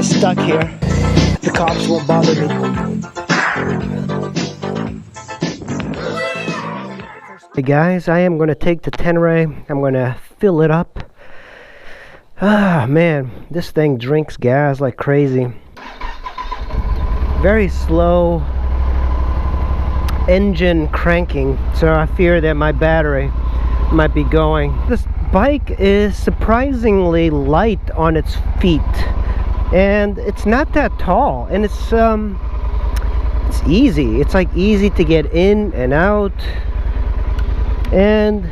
stuck here. The cops won't bother me. Hey guys, I am going to take the Tenere. I'm going to fill it up. Ah man, this thing drinks gas like crazy. Very slow engine cranking, so I fear that my battery might be going. This bike is surprisingly light on its feet, and it's not that tall, and it's easy. It's like easy to get in and out, and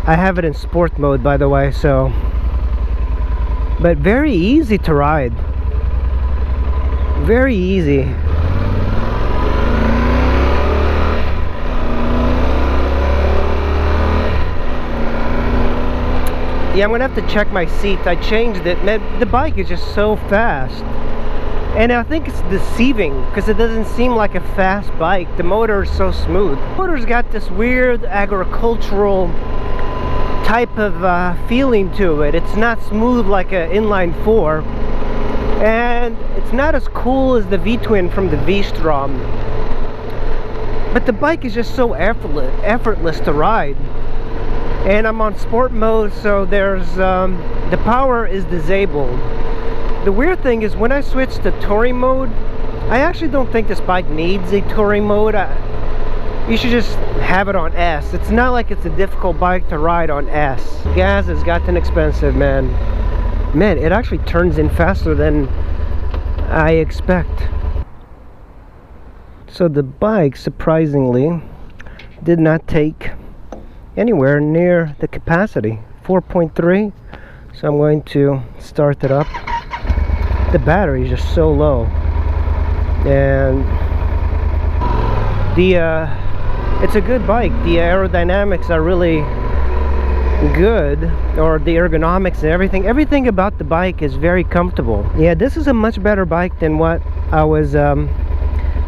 I have it in sport mode, by the way, so but very easy to ride. Very easy. Yeah, I'm gonna have to check my seat. I changed it. Man, the bike is just so fast, and I think it's deceiving because it doesn't seem like a fast bike. The motor is so smooth. The motor's got this weird agricultural type of feeling to it. It's not smooth like an inline 4, and it's not as cool as the V-twin from the V-Strom. But the bike is just so effortless to ride. And I'm on sport mode, so there's the power is disabled. The weird thing is when I switch to touring mode, I actually don't think this bike needs a touring mode. You should just have it on S. It's not like it's a difficult bike to ride on S. Gas has gotten expensive, man. Man, it actually turns in faster than I expect. So the bike, surprisingly, did not take anywhere near the capacity, 4.3. So I'm going to start it up. The battery is just so low, and it's a good bike. The aerodynamics are really good, or the ergonomics and everything about the bike is very comfortable. Yeah, this is a much better bike than what I was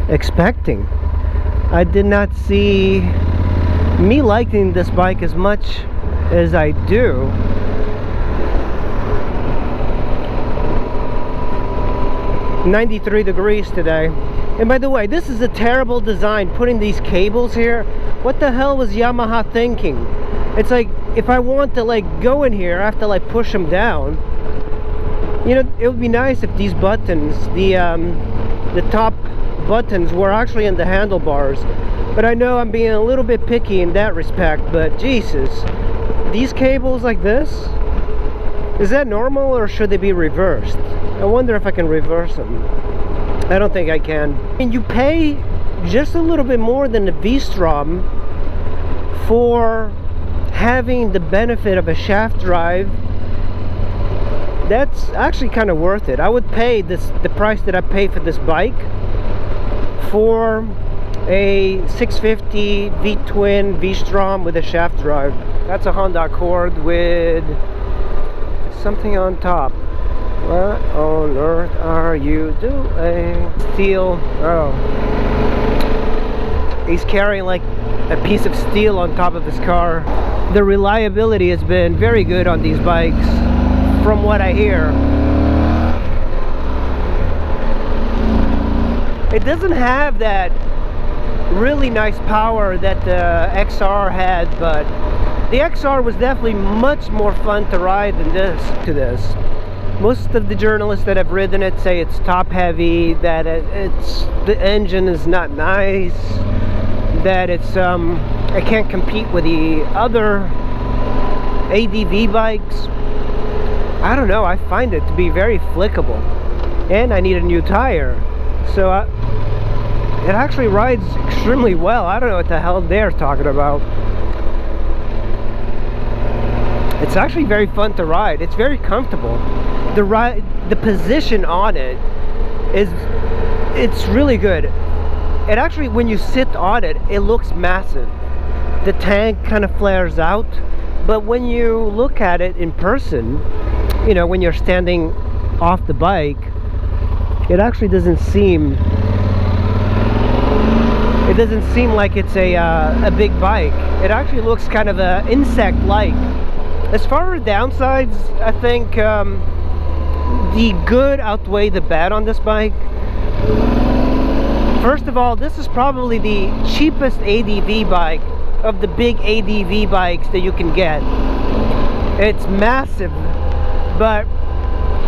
expecting. I did not see me liking this bike as much as I do. "93 degrees today." And by the way, this is a terrible design, putting these cables here. What the hell was Yamaha thinking? It's like, if I want to like go in here, I have to like push them down. You know, it would be nice if these buttons, the top buttons, were actually in the handlebars. But I know I'm being a little bit picky in that respect, but Jesus, these cables like this, is that normal or should they be reversed? I wonder if I can reverse them. I don't think I can. And you pay just a little bit more than the V-Strom for having the benefit of a shaft drive. That's actually kind of worth it. I would pay the price that I pay for this bike for a 650 V-twin V-Strom with a shaft drive. That's a Honda Accord with something on top. What on earth are you doing? Steel. Oh, he's carrying like a piece of steel on top of his car. The reliability has been very good on these bikes, from what I hear. It doesn't have that really nice power that the XR had, but the XR was definitely much more fun to ride than this. Most of the journalists that have ridden it say it's top heavy, that the engine is not nice, that it can't compete with the other ADV bikes. I don't know, I find it to be very flickable, and I need a new tire, so it actually rides extremely well. I don't know what the hell they're talking about. It's actually very fun to ride. It's very comfortable. The position on it it's really good. It actually, when you sit on it, it looks massive. The tank kind of flares out, but when you look at it in person, you know, when you're standing off the bike, it actually doesn't seem like it's a big bike. It actually looks kind of insect-like. As far as downsides, I think the good outweigh the bad on this bike. First of all, this is probably the cheapest ADV bike of the big ADV bikes that you can get. It's massive, but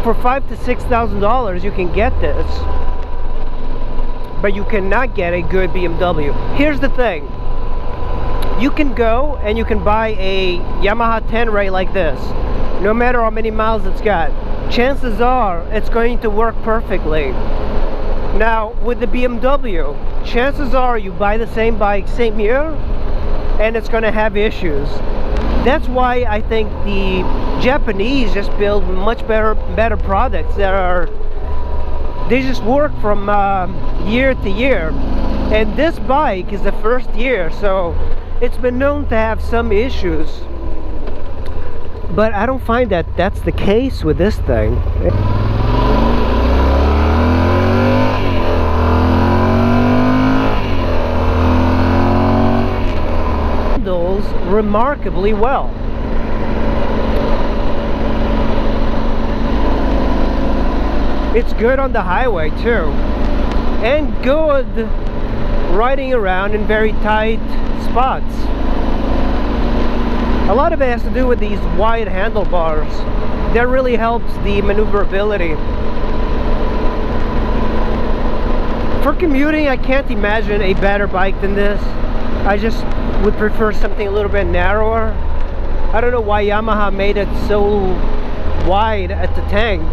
for $5,000 to $6,000 you can get this, but you cannot get a good BMW. Here's the thing: you can go and you can buy a Yamaha Tenere like this, no matter how many miles it's got. Chances are it's going to work perfectly. Now with the BMW, chances are you buy the same bike same year and it's going to have issues. That's why I think the Japanese just build much better products that are, they just work from year to year. And this bike is the first year, so it's been known to have some issues, but I don't find that that's the case with this thing. Handles remarkably well. It's good on the highway too, and good riding around in very tight spots. A lot of it has to do with these wide handlebars. That really helps the maneuverability. For commuting, I can't imagine a better bike than this. I just would prefer something a little bit narrower. I don't know why Yamaha made it so wide at the tank.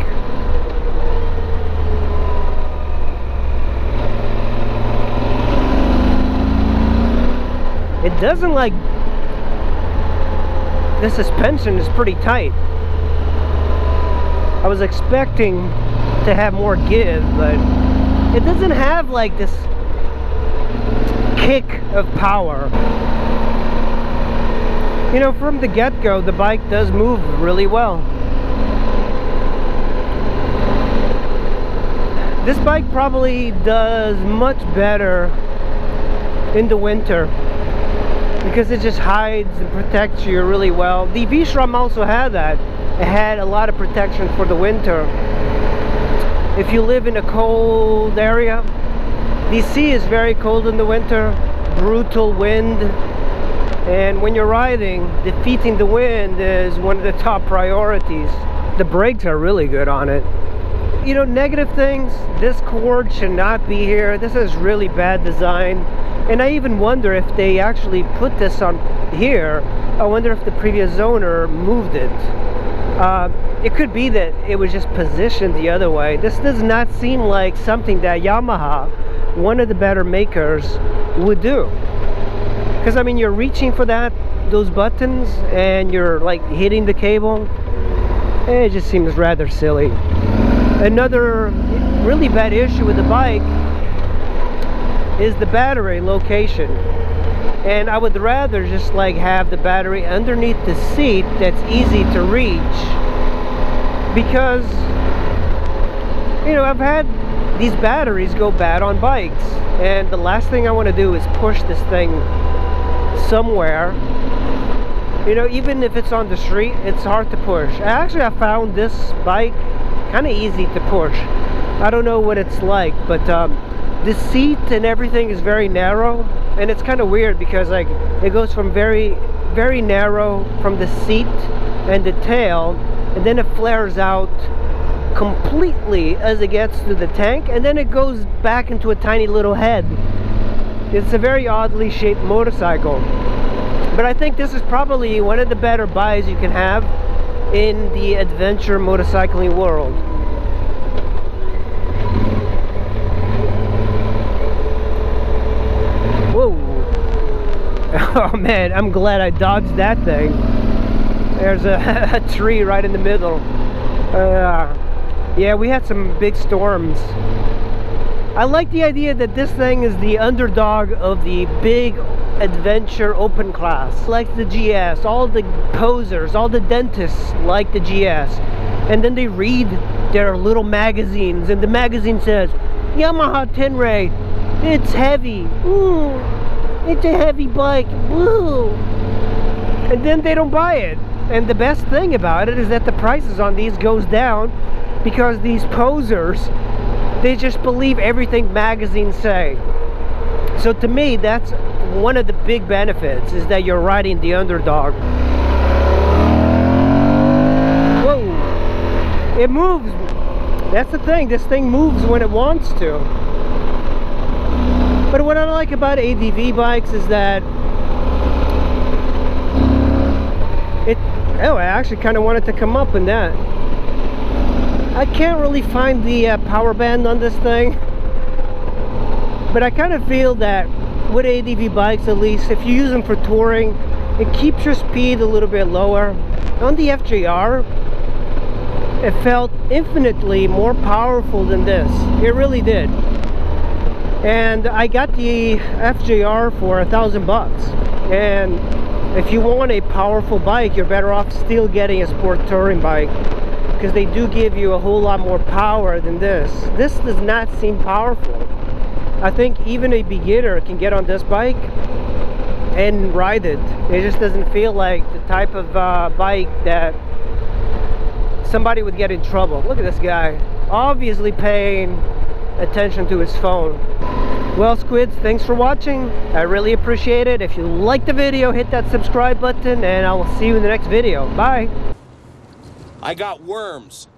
It doesn't, like, the suspension is pretty tight. I was expecting to have more give, but it doesn't have like this kick of power. You know, from the get-go, the bike does move really well. This bike probably does much better in the winter, because it just hides and protects you really well. The V-Strom also had that. It had a lot of protection for the winter. If you live in a cold area, DC is very cold in the winter, brutal wind, and when you're riding, defeating the wind is one of the top priorities. The brakes are really good on it. You know, negative things, this cord should not be here. This is really bad design. And I even wonder if they actually put this on here. I wonder if the previous owner moved it. It could be that it was just positioned the other way. This does not seem like something that Yamaha, one of the better makers, would do. Because I mean, you're reaching for those buttons, and you're like hitting the cable. And it just seems rather silly. Another really bad issue with the bike is the battery location, and I would rather just like have the battery underneath the seat that's easy to reach, because you know, I've had these batteries go bad on bikes, and the last thing I want to do is push this thing somewhere. You know, even if it's on the street, it's hard to push. Actually, I found this bike kind of easy to push. I don't know what it's like, but the seat and everything is very narrow, and it's kind of weird because like it goes from very narrow from the seat and the tail, and then it flares out completely as it gets to the tank, and then it goes back into a tiny little head. It's a very oddly shaped motorcycle, but I think this is probably one of the better buys you can have in the adventure motorcycling world. Whoa. Oh man, I'm glad I dodged that thing. There's a tree right in the middle. Yeah, we had some big storms. I like the idea that this thing is the underdog of the big adventure open class. Like the GS, all the posers, all the dentists like the GS, and then they read their little magazines, and the magazine says Yamaha Tenere, it's heavy, ooh, it's a heavy bike, woo, and then they don't buy it. And the best thing about it is that the prices on these goes down because these posers, they just believe everything magazines say. So to me, that's one of the big benefits, is that you're riding the underdog. Whoa, it moves. That's the thing, this thing moves when it wants to. But what I like about ADV bikes is that I actually kind of wanted to come up in that. I can't really find the power band on this thing, but I kind of feel that with ADV bikes, at least if you use them for touring, it keeps your speed a little bit lower. On the FJR, it felt infinitely more powerful than this. It really did. And I got the FJR for $1,000 bucks. And if you want a powerful bike, you're better off still getting a sport touring bike, because they do give you a whole lot more power than this. This does not seem powerful. I think even a beginner can get on this bike and ride it. It just doesn't feel like the type of bike that somebody would get in trouble. Look at this guy, obviously paying attention to his phone. Well, squids, thanks for watching. I really appreciate it. If you liked the video, hit that subscribe button, and I will see you in the next video. Bye. I got worms.